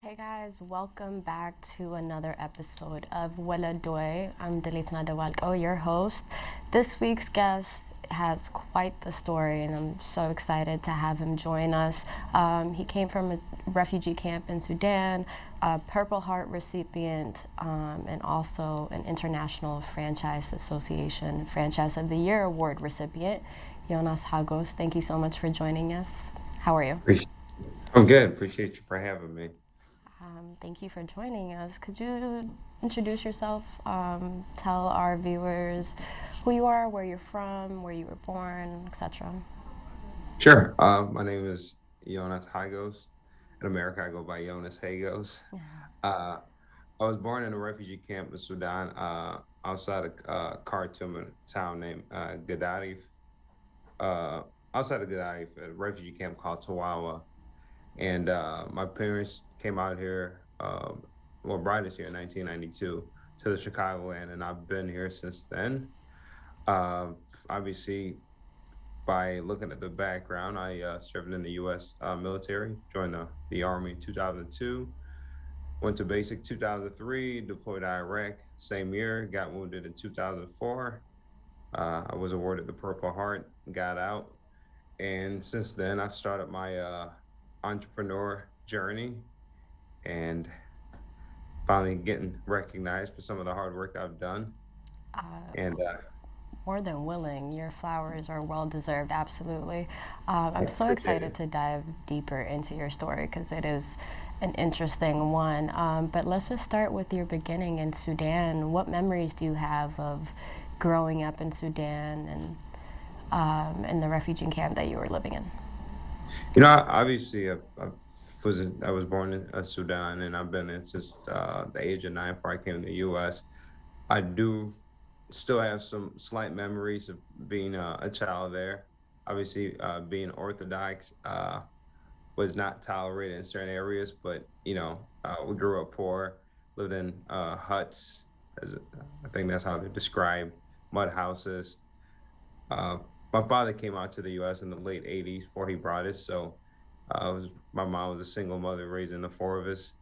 Hey guys, welcome back to another episode of Weledoy. I'm Delithna Dewalko, your host. This week's guest has quite the story, and I'm so excited to have him join us. He came from a refugee camp in Sudan, a Purple Heart recipient, and also an International Franchise Association Franchise of the Year Award recipient. Jonas Hagos, thank you so much for joining us. How are you? I'm good. Appreciate you for having me. Thank you for joining us. Could you introduce yourself? Tell our viewers who you are, where you're from, where you were born, etc. Sure. My name is Jonas Hagos. In America, I go by Jonas Hagos. Uh, I was born in a refugee camp in Sudan, outside of Khartoum, a town named Gadarif. Uh, Outside of Gadarif, a refugee camp called Tawawa. And my parents came out here, brought us here in 1992 to the Chicagoland, and I've been here since then. Uh, Obviously, by looking at the background, I served in the U.S. Military, joined the Army in 2002, went to basic 2003, deployed to Iraq same year, got wounded in 2004. I was awarded the Purple Heart, got out, and since then I've started my entrepreneur journey and finally getting recognized for some of the hard work I've done. And More than willing, your flowers are well deserved, absolutely. I I'm so appreciate excited it. to dive deeper into your story because it is an interesting one. But let's just start with your beginning in Sudan. What memories do you have of growing up in Sudan and in the refugee camp that you were living in? Obviously, I was born in Sudan, and I've been there since the age of 9 before I came to the U.S. I do still have some slight memories of being a child there. Obviously, being Orthodox was not tolerated in certain areas, but we grew up poor, lived in huts. As I think that's how they're described, mud houses. Uh, my father came out to the U.S. in the late '80s before he brought us, so my mom was a single mother raising the four of us,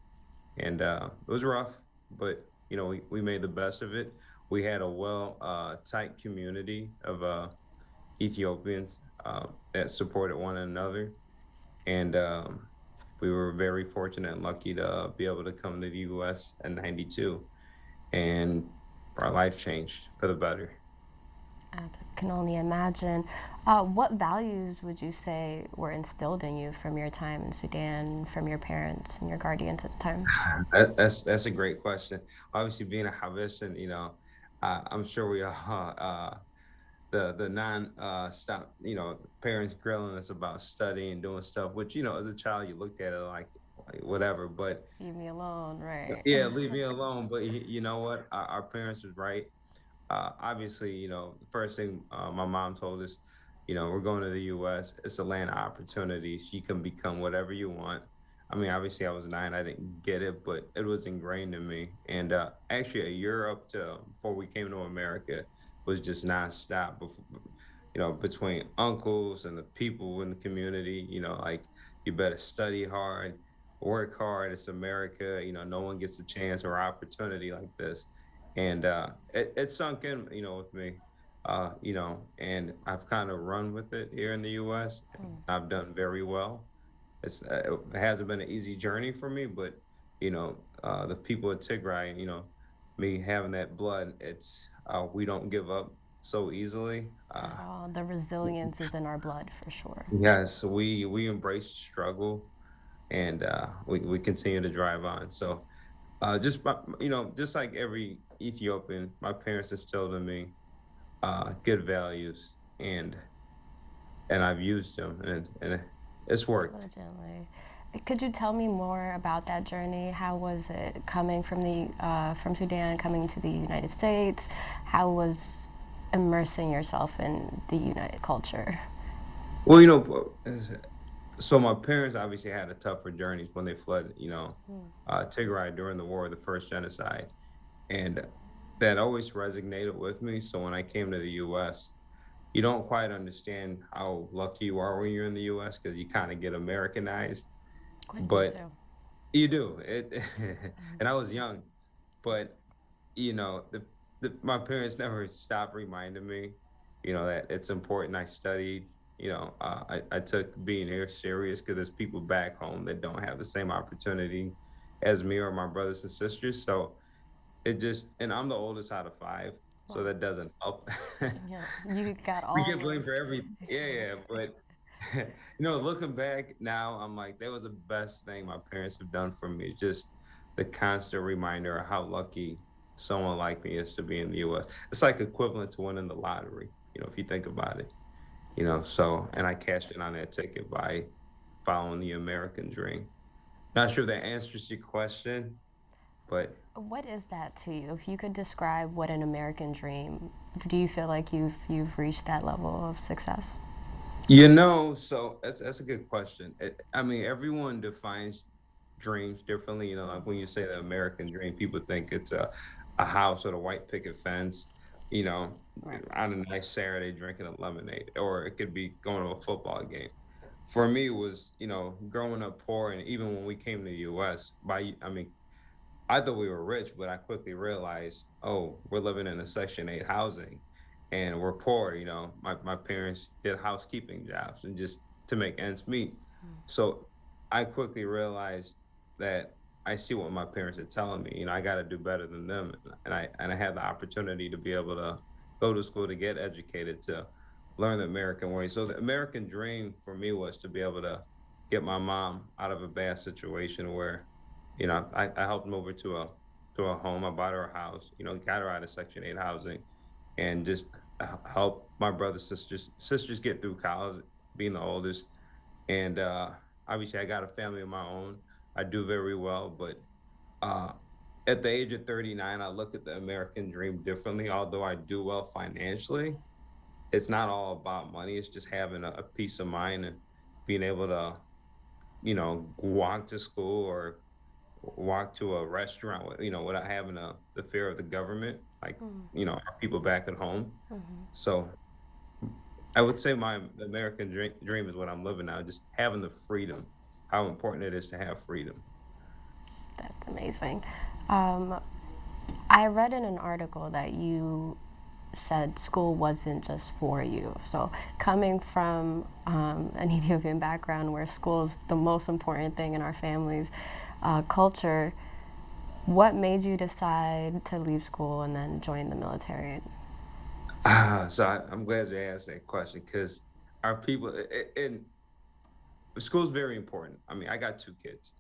and it was rough, but we made the best of it. We had a tight community of Ethiopians that supported one another, and we were very fortunate and lucky to be able to come to the U.S. in '92, and our life changed for the better. I can only imagine. What values would you say were instilled in you from your time in Sudan, from your parents and your guardians at the time? That's a great question. Obviously, being a Habeshan, I'm sure we all the non stop parents grilling us about studying and doing stuff, which as a child you looked at it like whatever, but Leave me alone, right? yeah, leave me alone. But you know what, our parents was right. Obviously, the first thing my mom told us, we're going to the U.S. It's a land of opportunities. You can become whatever you want. I mean, obviously, I was 9. I didn't get it, but it was ingrained in me. And actually, a year up to before we came to America was just nonstop. Between uncles and the people in the community, like you better study hard, work hard. It's America. No one gets a chance or opportunity like this, and it sunk in, with me, and I've kind of run with it here in the U.S. And I've done very well. It hasn't been an easy journey for me, but the people at Tigray, me having that blood, it's we don't give up so easily. At all. The resilience is in our blood for sure. Yes, we embrace struggle, and we continue to drive on. So just like every Ethiopian, my parents instilled in me good values, and I've used them, and it's worked. Diligently. Could you tell me more about that journey? How was it coming from from Sudan, coming to the United States? How was immersing yourself in the United culture? Well, so my parents obviously had a tougher journey when they fled, Tigray during the war, the first genocide, and that always resonated with me. So when I came to the U.S., you don't quite understand how lucky you are when you're in the U.S. because you kind of get Americanized, Quickly but too. you do it. And I was young, but my parents never stopped reminding me, that it's important. I studied, I took being here serious because there's people back home that don't have the same opportunity as me or my brothers and sisters. So and I'm the oldest out of five, so Wow. that doesn't help. Yeah, you got We all get of blamed for everything. Yeah, same. yeah. But looking back now, I'm like, that was the best thing my parents have done for me. Just the constant reminder of how lucky someone like me is to be in the US. It's like equivalent to winning the lottery, if you think about it. So and I cashed in on that ticket by following the American dream. Not sure if that answers your question, but What is that to you? If you could describe what an American dream, do you feel like you've reached that level of success? so that's a good question. I mean, everyone defines dreams differently. Like when you say the American dream, people think it's a house with a white picket fence, you know, Right. on a nice Saturday drinking a lemonade, or it could be going to a football game. For me, it was, growing up poor, and even when we came to the U.S., I mean, I thought we were rich, but I quickly realized, oh, we're living in a Section 8 housing and we're poor. My parents did housekeeping jobs and just to make ends meet. So I quickly realized that I see what my parents are telling me. I got to do better than them. And I had the opportunity to be able to go to school to get educated, to learn the American way. So the American dream for me was to be able to get my mom out of a bad situation where I helped move her to a home. I bought her a house, got her out of Section 8 housing and just help my brothers, sisters get through college, being the oldest. And obviously I got a family of my own. I do very well, but uh, at the age of 39, I look at the American dream differently. Although I do well financially, it's not all about money. It's just having a peace of mind and being able to, walk to school or walk to a restaurant, without having the fear of the government, like, our people back at home. So I would say my American dream is what I'm living now, just having the freedom, how important it is to have freedom. That's amazing. Um, I read in an article that you said school wasn't just for you. So, coming from an Ethiopian background where school is the most important thing in our family's culture, what made you decide to leave school and then join the military? So I'm glad you asked that question because our people and school's very important. I mean, I got two kids.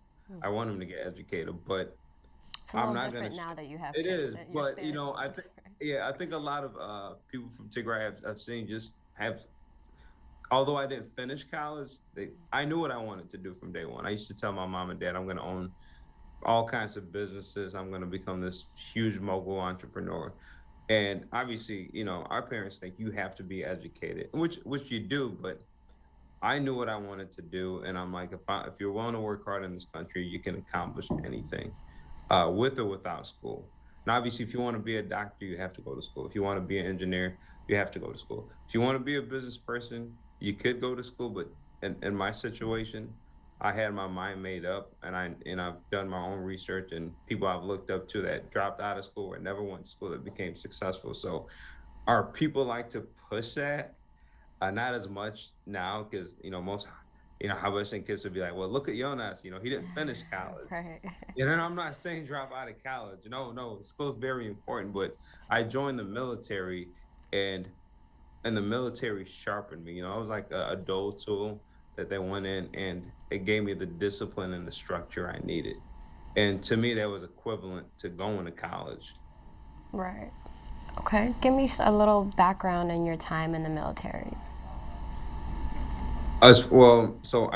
I want them to get educated, but It's a I'm little not gonna. different now that you have It kids. is, Your but stance is a I little think, different. yeah, I think a lot of people from Tigray I've seen just have. Although I didn't finish college, I knew what I wanted to do from day one. I used to tell my mom and dad, I'm going to own all kinds of businesses. I'm going to become this huge mogul entrepreneur. And obviously, our parents think you have to be educated, which you do, but I knew what I wanted to do, and I'm like, if you're willing to work hard in this country, you can accomplish anything, with or without school. And obviously, if you want to be a doctor, you have to go to school. If you want to be an engineer, you have to go to school. If you want to be a business person, you could go to school. But in my situation, I had my mind made up, and I've done my own research, and people I've looked up to that dropped out of school or never went to school that became successful. So, our people like to push that, not as much now because most Haitian kids would be like, well, look at Jonas, he didn't finish college. Right. And I'm not saying drop out of college. No, no, school's very important. But I joined the military, and the military sharpened me. I was like a dull tool that they went in, and it gave me the discipline and the structure I needed. And to me, that was equivalent to going to college. Right. Okay. Give me a little background in your time in the military. As well, so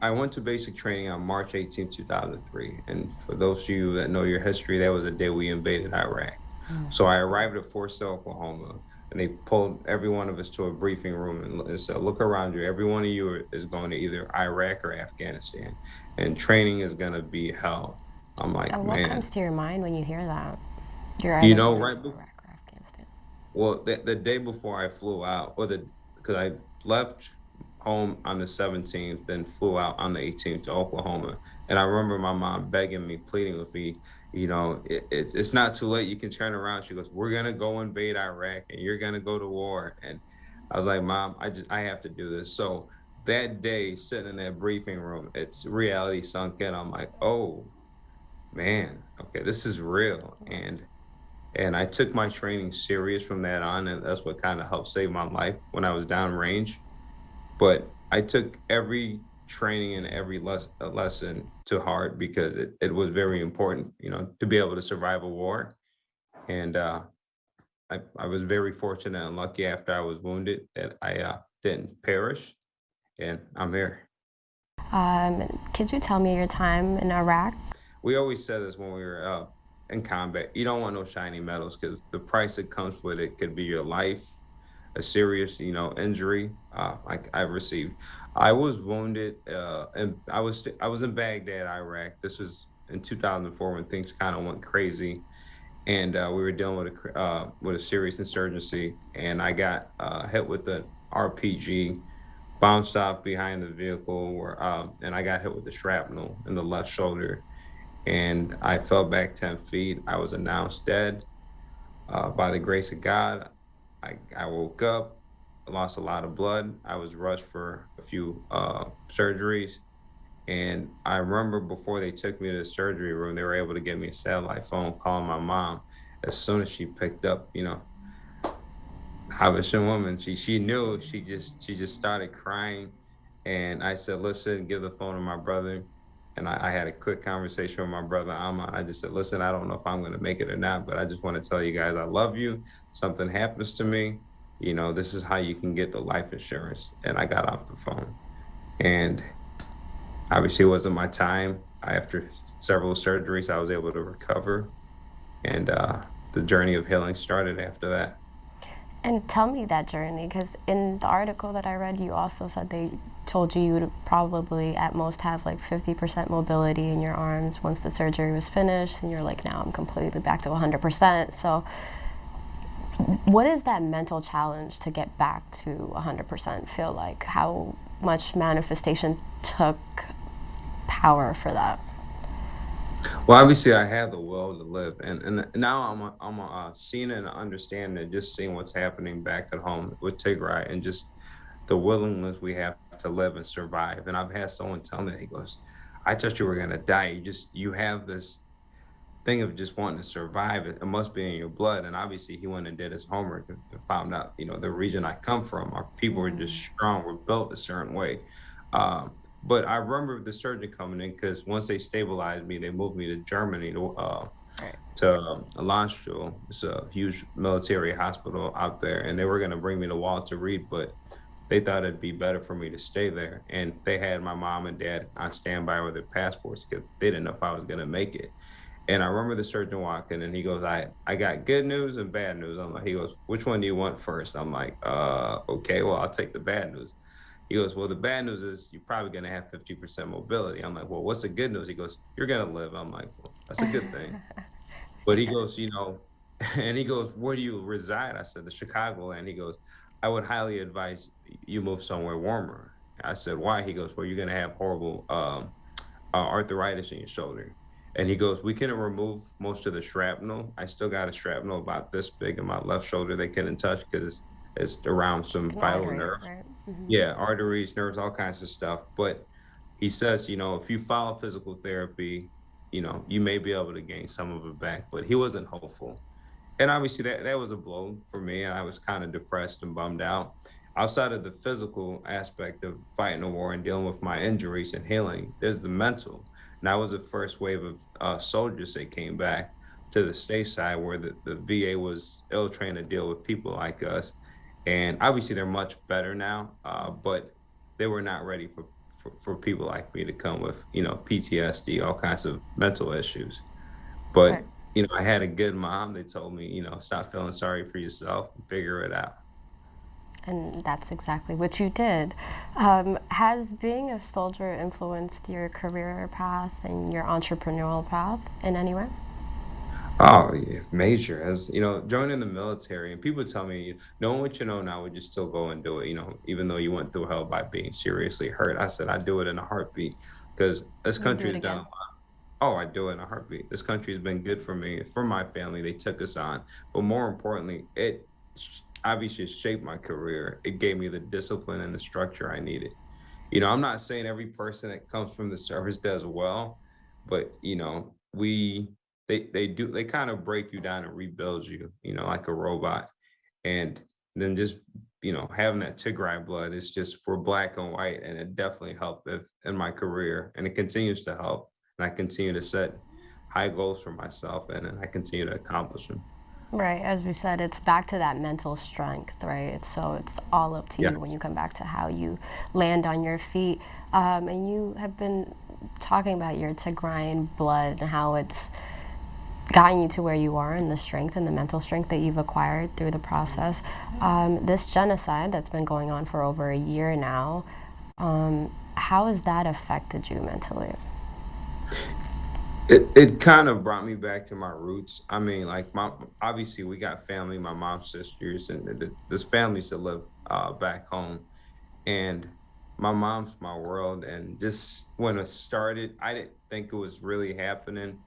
I went to basic training on March 18th, 2003. And for those of you that know your history, that was the day we invaded Iraq. So I arrived at Fort Sill, Oklahoma, and they pulled every one of us to a briefing room and said, look around you. Every one of you is going to either Iraq or Afghanistan, and training is going to be hell. I'm like, And what man, comes to your mind when you hear that? You're either going to right before, Iraq or Afghanistan. well, the day before I flew out, because I left home on the 17th, then flew out on the 18th to Oklahoma. And I remember my mom begging me, pleading with me, it's not too late. You can turn around. She goes, we're gonna go invade Iraq, and you're gonna go to war. And I was like, Mom, I have to do this. So that day, sitting in that briefing room, it's reality sunk in. I'm like, oh man, okay, this is real. And I took my training serious from that on, and that's what kind of helped save my life when I was downrange. But I took every training and every lesson to heart because it was very important, to be able to survive a war. And I was very fortunate and lucky after I was wounded that I didn't perish, and I'm here. Could you tell me your time in Iraq? We always said this when we were in combat. You don't want no shiny medals because the price that comes with it could be your life, a serious, injury. Like I received. I was wounded, and I was in Baghdad, Iraq. This was in 2004 when things kind of went crazy, and we were dealing with a serious insurgency, and I got hit with an RPG, bounced off behind the vehicle, and I got hit with the shrapnel in the left shoulder, and I fell back 10 feet. I was announced dead. By the grace of God, I woke up, lost a lot of blood. I was rushed for a few surgeries. And I remember before they took me to the surgery room, they were able to get me a satellite phone calling my mom. As soon as she picked up, Habeshan woman. She knew. She just started crying, and I said, "Listen, give the phone to my brother." And I had a quick conversation with my brother Amma. I just said, "Listen, I don't know if I'm going to make it or not, but I just want to tell you guys I love you. Something happens to me, this is how you can get the life insurance." And I got off the phone, and obviously it wasn't my time. After several surgeries, I was able to recover, and the journey of healing started after that. And tell me that journey, because in the article that I read, you also said they told you would probably at most have like 50% mobility in your arms once the surgery was finished, and you're like, now I'm completely back to 100%. So what is that mental challenge to get back to 100% feel like? How much manifestation took power for that? Well, obviously, I have the will to live, and now I'm seeing and understanding and just seeing what's happening back at home with Tigray and just the willingness we have to live and survive. And I've had someone tell me, he goes, "I thought you were gonna die. You have this thing of just wanting to survive. It must be in your blood." And obviously, he went and did his homework and found out, the region I come from, our people are just strong. We're built a certain way. Um, but I remember the surgeon coming in because once they stabilized me, they moved me to Germany Right. to Landstuhl. It's a huge military hospital out there, and they were going to bring me to Walter Reed, but they thought it'd be better for me to stay there. And they had my mom and dad on standby with their passports because they didn't know if I was going to make it. And I remember the surgeon walking and he goes, I got good news and bad news. He goes, which one do you want first? I'm like, okay, well, I'll take the bad news. He goes, well, the bad news is you're probably going to have 50% mobility. I'm like, well, what's the good news? He goes, you're going to live. I'm like, well, that's a good thing. But he Yes. goes, and he goes, where do you reside? I said, the Chicago. And he goes, I would highly advise you move somewhere warmer. I said, why? He goes, well, you're going to have horrible arthritis in your shoulder. And he goes, we can remove most of the shrapnel. I still got a shrapnel about this big in my left shoulder they couldn't touch because it's around It's like some an vital artery, nerves. right? Yeah, arteries, nerves, all kinds of stuff. But he says, if you follow physical therapy, you may be able to gain some of it back. But he wasn't hopeful. And obviously that was a blow for me. And I was kind of depressed and bummed out. Outside of the physical aspect of fighting a war and dealing with my injuries and healing, there's the mental. And that was the first wave of soldiers that came back to the state side where the VA was ill trained to deal with people like us. And obviously they're much better now, but they were not ready for people like me to come with, PTSD, all kinds of mental issues. But, Right. I had a good mom that told me, stop feeling sorry for yourself and figure it out. And that's exactly what you did. Has being a soldier influenced your career path and your entrepreneurial path in any way? Oh, yeah, major. As joining the military, and people tell me, knowing what you know now, would you still go and do it? Even though you went through hell by being seriously hurt. I said I'd do it in a heartbeat because this You do country it has done a again. lot. Oh, I do it in a heartbeat. This country has been good for me, for my family. They took us on, but more importantly, it obviously shaped my career. It gave me the discipline and the structure I needed. I'm not saying every person that comes from the service does well, but they kind of break you down and rebuild you, like a robot. And then just having that Tigray blood is just for black and white, and it definitely helped in my career, and it continues to help. And I continue to set high goals for myself, and I continue to accomplish them. Right, as we said, it's back to that mental strength, right? It's all up to you when Yes. you come back to how you land on your feet. And you have been talking about your Tigrayan blood and how it's gotten you to where you are and the strength and the mental strength that you've acquired through the process. This genocide that's been going on for over a year now, how has that affected you mentally? It kind of brought me back to my roots. I mean, like my obviously we got family, my mom's sisters, and this families that live back home. And my mom's my world. And just when it started, I didn't think it was really happening.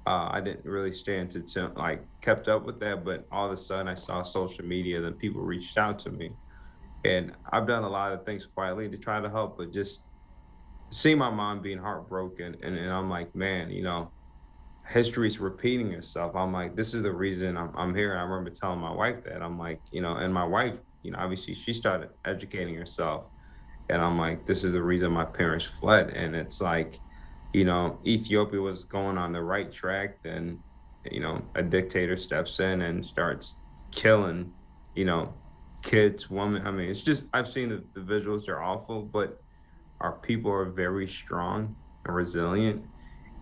I didn't really stay into like kept up with that, but all of a sudden I saw social media, then people reached out to me, and I've done a lot of things quietly to try to help, but just seeing my mom being heartbroken, and I'm like, man, history's repeating itself. I'm like, this is the reason I'm here. And I remember telling my wife that. I'm like, and my wife, obviously she started educating herself. And I'm like, this is the reason my parents fled. And it's like, Ethiopia was going on the right track. Then, a dictator steps in and starts killing, you know, kids, women. I mean, it's just, I've seen the visuals, they're awful, but our people are very strong and resilient.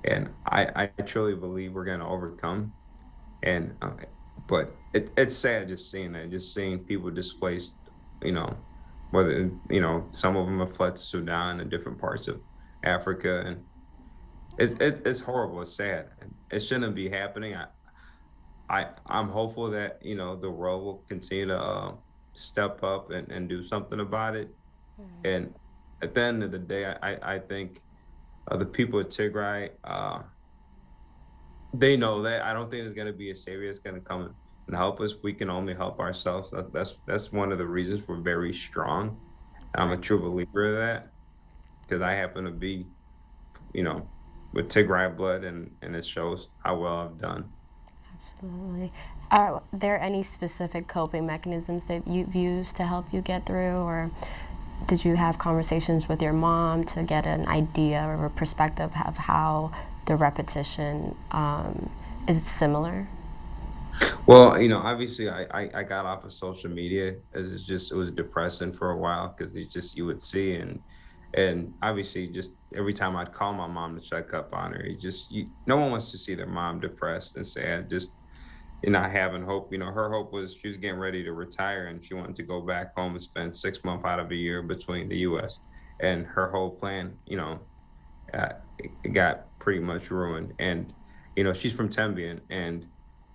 And I truly believe we're going to overcome. And but it's sad just seeing that, just seeing people displaced, you know, whether some of them have fled to Sudan and different parts of Africa, and it's horrible, it's sad, and it shouldn't be happening. I'm hopeful that the world will continue to step up and do something about it. And at the end of the day, I think the people of Tigray, they know that. I don't think there's going to be a savior that's going to come and help us. We can only help ourselves. That's one of the reasons we're very strong. I'm a Right. true believer of that because I happen to be, you know, with Tigray blood, and it shows how well I've done. Absolutely. Are there any specific coping mechanisms that you've used to help you get through, or did you have conversations with your mom to get an idea or a perspective of how the repetition is similar? Well, obviously I got off of social media as it was depressing for a while because it's just you would see, and obviously just every time I'd call my mom to check up on her, no one wants to see their mom depressed and sad. Just not having hope. Her hope was she was getting ready to retire and she wanted to go back home and spend 6 months out of a year between the U.S. And her whole plan, it got pretty much ruined. And she's from Tembian, and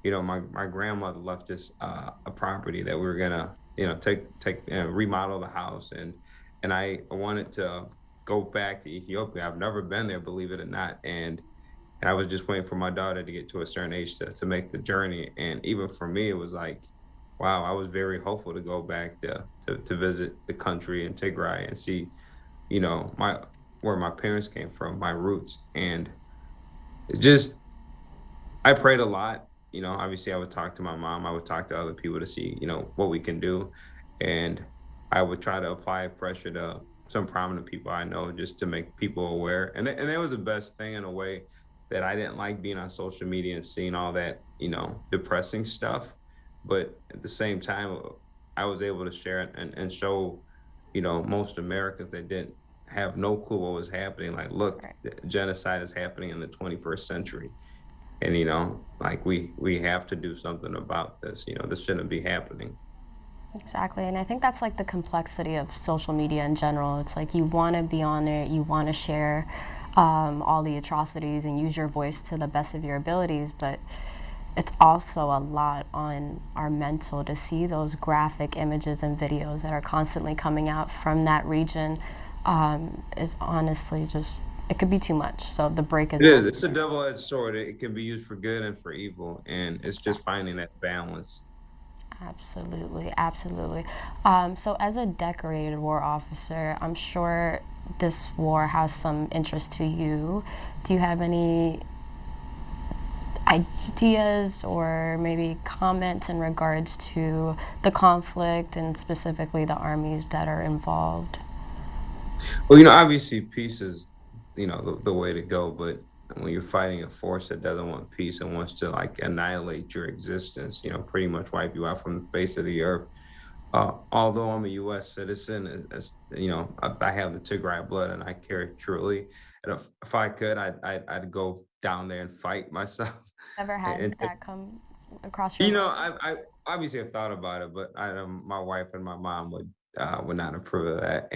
my grandmother left us a property that we were gonna take remodel the house, and I wanted to go back to Ethiopia. I've never been there, believe it or not, and I was just waiting for my daughter to get to a certain age to make the journey. And even for me, it was like, wow, I was very hopeful to go back to visit the country in Tigray and see, my where my parents came from, my roots. And it's just I prayed a lot. Obviously I would talk to my mom, I would talk to other people to see, what we can do. And I would try to apply pressure to some prominent people I know just to make people aware. And that was the best thing in a way that I didn't like being on social media and seeing all that, depressing stuff. But at the same time, I was able to share it and show, most Americans that didn't have no clue what was happening. Like, look, Right. genocide is happening in the 21st century. And, like we have to do something about this. This shouldn't be happening. Exactly, and I think that's like the complexity of social media in general. It's like you want to be on it, you want to share all the atrocities and use your voice to the best of your abilities, but it's also a lot on our mental to see those graphic images and videos that are constantly coming out from that region is honestly just, it could be too much. So the break is It is. It's a necessary. double-edged sword. It can be used for good and for evil, and it's just Exactly. finding that balance. Absolutely, absolutely. So, as a decorated war officer, I'm sure this war has some interest to you. Do you have any ideas or maybe comments in regards to the conflict and specifically the armies that are involved? Well, obviously peace is, the way to go, but when you're fighting a force that doesn't want peace and wants to like annihilate your existence, pretty much wipe you out from the face of the earth. Although I'm a U.S. citizen, I have the Tigray blood and I care truly. And if I could, I'd go down there and fight myself. Ever And, had and that come across your you know, mind? I obviously have thought about it, but my wife and my mom would not approve of that.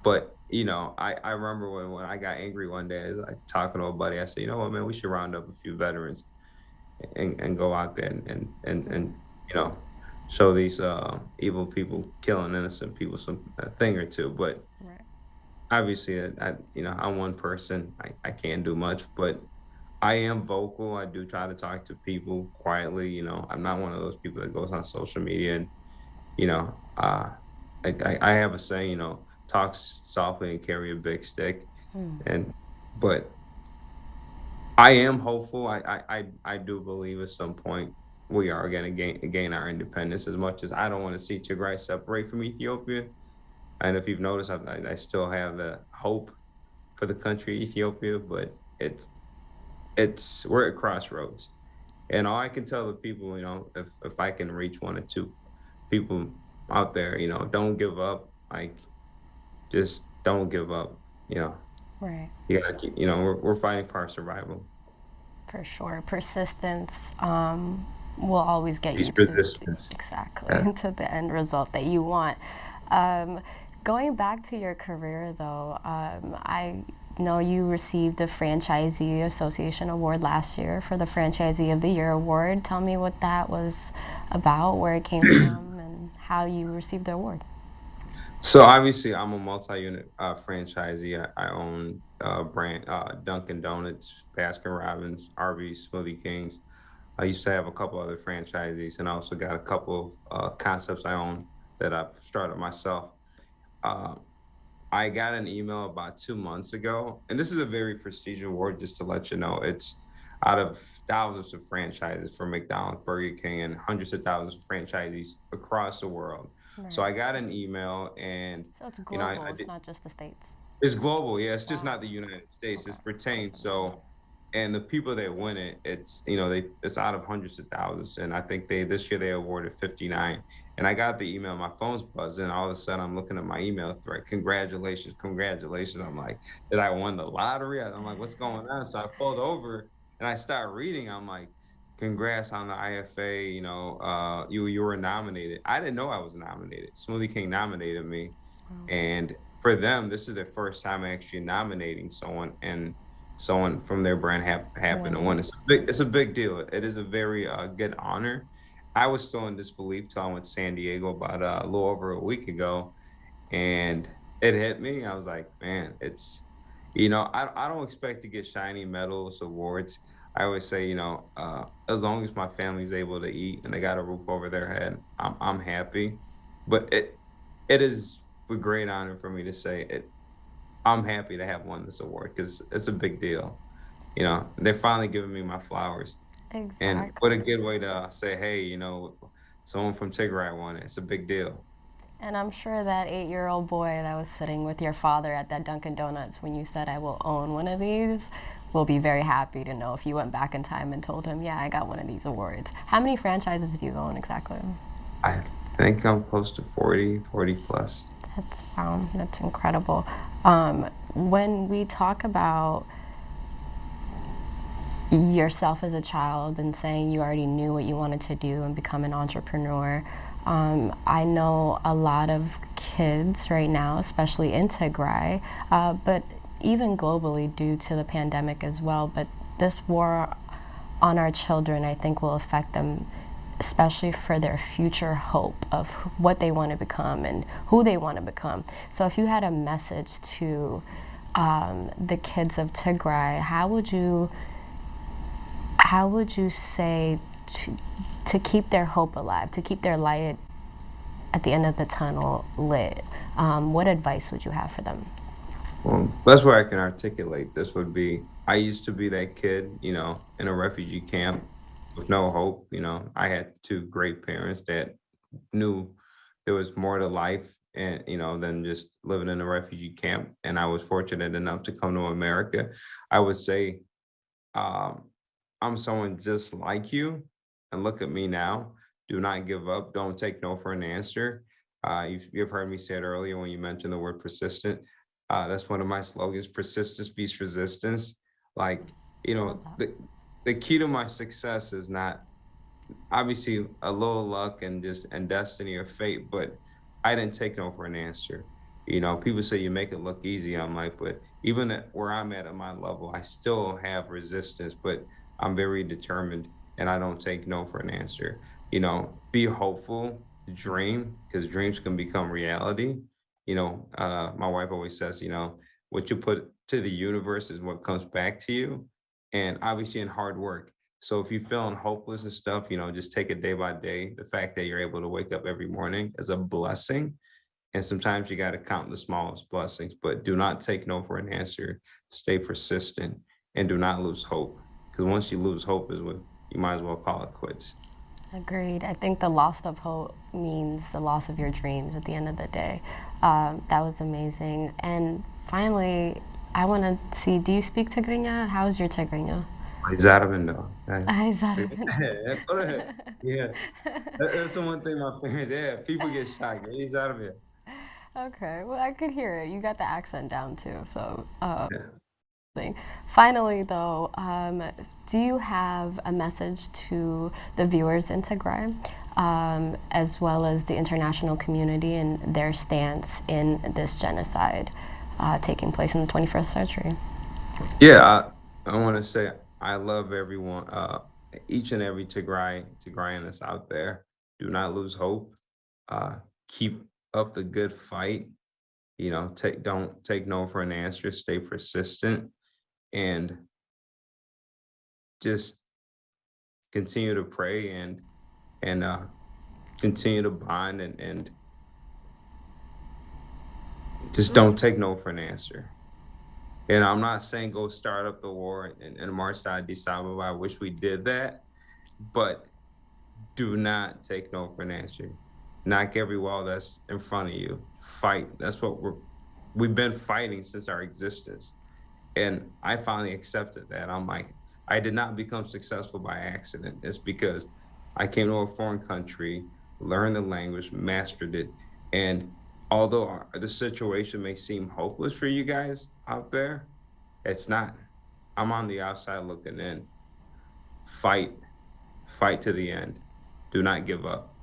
But I remember when I got angry one day, I was like talking to a buddy. I said, you know what, man, we should round up a few veterans and go out there and you know show these evil people killing innocent people some a thing or two. But Right. obviously, I'm one person. I can't do much, but I am vocal. I do try to talk to people quietly. I'm not one of those people that goes on social media and, you know, uh, I have a saying, talk softly and carry a big stick. Hmm. And, but I am hopeful. I do believe at some point we are going to gain our independence, as much as I don't want to see Tigray separate from Ethiopia. And if you've noticed, I still have the hope for the country Ethiopia, but we're at crossroads. And all I can tell the people, if I can reach one or two people out there, don't give up. Like, just don't give up. You know, Right. you gotta keep. We're fighting for our survival. For sure. Persistence will always get Peace you to resistance. Yeah. exactly to the end result that you want. Um, Going back to your career, though, I know you received the Franchisee Association Award last year for the Franchisee of the Year award. Tell me what that was about, where it came from, and how you received the award. So obviously, I'm a multi-unit franchisee. I own brand Dunkin' Donuts, Baskin Robbins, Arby's, Smoothie Kings. I used to have a couple other franchisees, and I also got a couple of concepts I own that I've started myself. Uh, I got an email about 2 months ago, and this is a very prestigious award, just to let you know. It's out of thousands of franchises for McDonald's, Burger King, and hundreds of thousands of franchisees across the world. So Right. I got an email, and So it's I global. It's did. not just the states. It's global, yeah. It's just Wow. not the United States. Okay. It's That's pertains. incredible. So, and the people that win it, it's out of hundreds of thousands, and I think they this year they awarded 59. And I got the email, my phone's buzzing. All of a sudden, I'm looking at my email thread. Congratulations, congratulations! I'm like, did I win the lottery? I'm like, what's going on? So I pulled over and I start reading. I'm like, congrats on the IFA. You were nominated. I didn't know I was nominated. Smoothie King nominated me, Wow. and for them, this is their first time actually nominating someone, and someone from their brand happened to Winning. win. It's a big deal. It is a very good honor. I was still in disbelief till I went to San Diego about a little over a week ago, and it hit me. I was like, man, I don't expect to get shiny medals, awards. I always say, as long as my family's able to eat and they got a roof over their head, I'm happy. But it is a great honor for me to say it. I'm happy to have won this award because it's a big deal. They're finally giving me my flowers, and what a Exactly. good way to say, hey, someone from Tigray won it. It's a big deal. And I'm sure that 8-year-old boy that was sitting with your father at that Dunkin' Donuts when you said, I will own one of these, will be very happy to know if you went back in time and told him, yeah, I got one of these awards. How many franchises do you own exactly? I think I'm close to 40 plus. That's incredible. when we talk about yourself as a child and saying you already knew what you wanted to do and become an entrepreneur, I know a lot of kids right now, especially in Tigray, but even globally due to the pandemic as well. But this war on our children, I think, will affect them, especially for their future hope of what they want to become and who they want to become. So if you had a message to the kids of Tigray, how would you say to keep their hope alive, to keep their light at the end of the tunnel lit? What advice would you have for them? Well, that's where I can articulate this would be I used to be that kid, in a refugee camp with no hope. I had two great parents that knew there was more to life and than just living in a refugee camp. And I was fortunate enough to come to America. I would say um, I'm someone just like you, and look at me now. Do not give up. Don't take no for an answer. You've heard me say it earlier when you mentioned the word persistent. That's one of my slogans: persistence beats resistance. Like, you I love know, that. the key to my success is not obviously a little luck and destiny or fate, but I didn't take no for an answer. People say you make it look easy. I'm like, but even at where I'm at my level, I still have resistance, but I'm very determined and I don't take no for an answer. Be hopeful, dream, because dreams can become reality. My wife always says, what you put to the universe is what comes back to you. And obviously in hard work. So if you're feeling hopeless and stuff, just take it day by day. The fact that you're able to wake up every morning is a blessing. And sometimes you got to count the smallest blessings, but do not take no for an answer. Stay persistent and do not lose hope. Because once you lose hope is when you might as well call it quits. Agreed. I think the loss of hope means the loss of your dreams at the end of the day. That was amazing. And finally, I want to see, do you speak Tigrinya? How's your Tigrinya? Exatamente. Exactly. Yeah, that's the one thing my parents, yeah, people get shocked. Exatamente. Okay, well, I could hear it. You got the accent down too. So, Yeah. thing. Finally, though, do you have a message to the viewers in Tigray, as well as the international community and their stance in this genocide taking place in the 21st century? Yeah, I want to say I love everyone, each and every Tigrayan that's out there. Do not lose hope. Uh, keep up the good fight. Don't take no for an answer. Stay persistent and just continue to pray and continue to bond and just don't take no for an answer. And I'm not saying go start up the war and march to Addis Ababa. I wish we did that, but do not take no for an answer. Knock every wall that's in front of you. Fight. That's what we've been fighting since our existence. And I finally accepted that. I'm like, I did not become successful by accident. It's because I came to a foreign country, learned the language, mastered it. And although the situation may seem hopeless for you guys out there, it's not. I'm on the outside looking in. Fight, fight to the end. Do not give up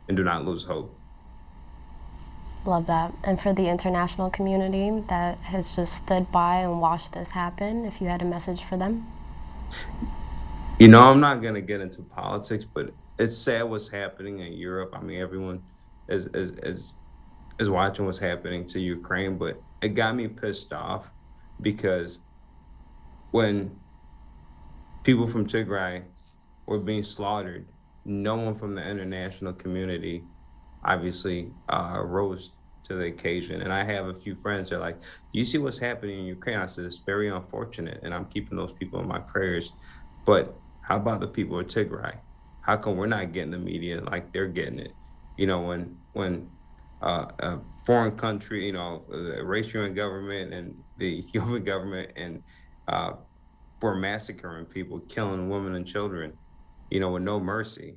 and do not lose hope. Love that. And for the international community that has just stood by and watched this happen, if you had a message for them? I'm not gonna get into politics, but it's sad what's happening in Europe. I mean, everyone is is is is watching what's happening to Ukraine, but it got me pissed off because when people from Tigray were being slaughtered, no one from the international community obviously rose to the occasion. And I have a few friends that are like, you see what's happening in Ukraine? I said, it's very unfortunate. And I'm keeping those people in my prayers. But how about the people of Tigray? How come we're not getting the media like they're getting it? When a foreign country, the Eritrean government and the Ethiopian government and uh, were massacring people, killing women and children, with no mercy.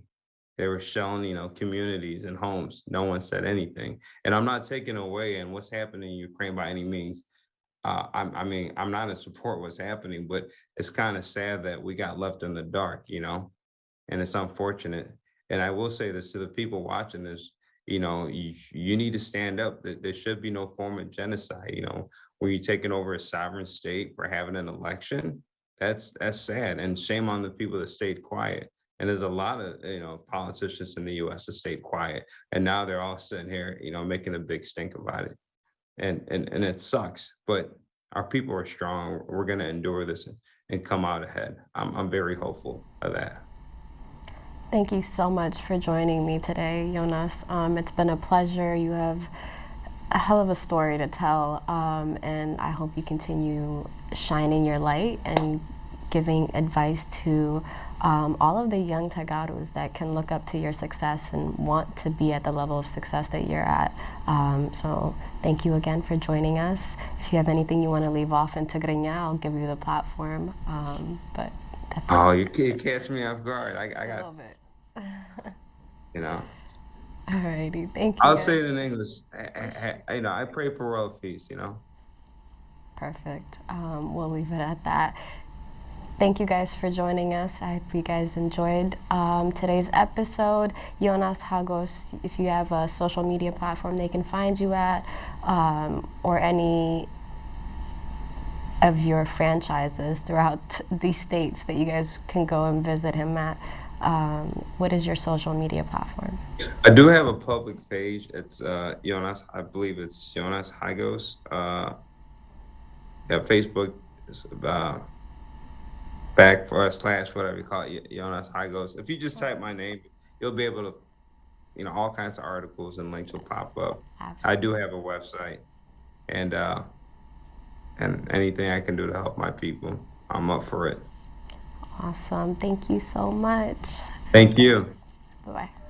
They were shelling, communities and homes. No one said anything. And I'm not taking away and what's happening in Ukraine by any means. I mean, I'm not in support of what's happening, but it's kind of sad that we got left in the dark, and it's unfortunate. And I will say this to the people watching this, you need to stand up. There should be no form of genocide, where you're taking over a sovereign state for having an election. That's sad, and shame on the people that stayed quiet. And there's a lot of politicians in the U.S. that stayed quiet, and now they're all sitting here, making a big stink about it, and it sucks. But our people are strong. We're going to endure this and come out ahead. I'm very hopeful of that. Thank you so much for joining me today, Jonas. It's been a pleasure. You have a hell of a story to tell, and I hope you continue shining your light and giving advice to all of the young Tagaros that can look up to your success and want to be at the level of success that you're at. So thank you again for joining us. If you have anything you want to leave off in Tigrinya, I'll give you the platform. But that's You catch me off guard. I got a little bit. Alrighty, thank you. I'll guys. say it in English. I pray for world peace. Perfect. We'll leave it at that. Thank you guys for joining us. I hope you guys enjoyed today's episode. Jonas Hagos, if you have a social media platform they can find you at, or any of your franchises throughout these states that you guys can go and visit him at. What is your social media platform? I do have a public page. It's Jonas. I believe it's Jonas Hagos. Facebook is / whatever you call it, Jonas Hagos. If you just type my name, you'll be able to, all kinds of articles and links will pop up. Absolutely. I do have a website, and anything I can do to help my people, I'm up for it. Awesome. Thank you so much. Thank you. Bye-bye.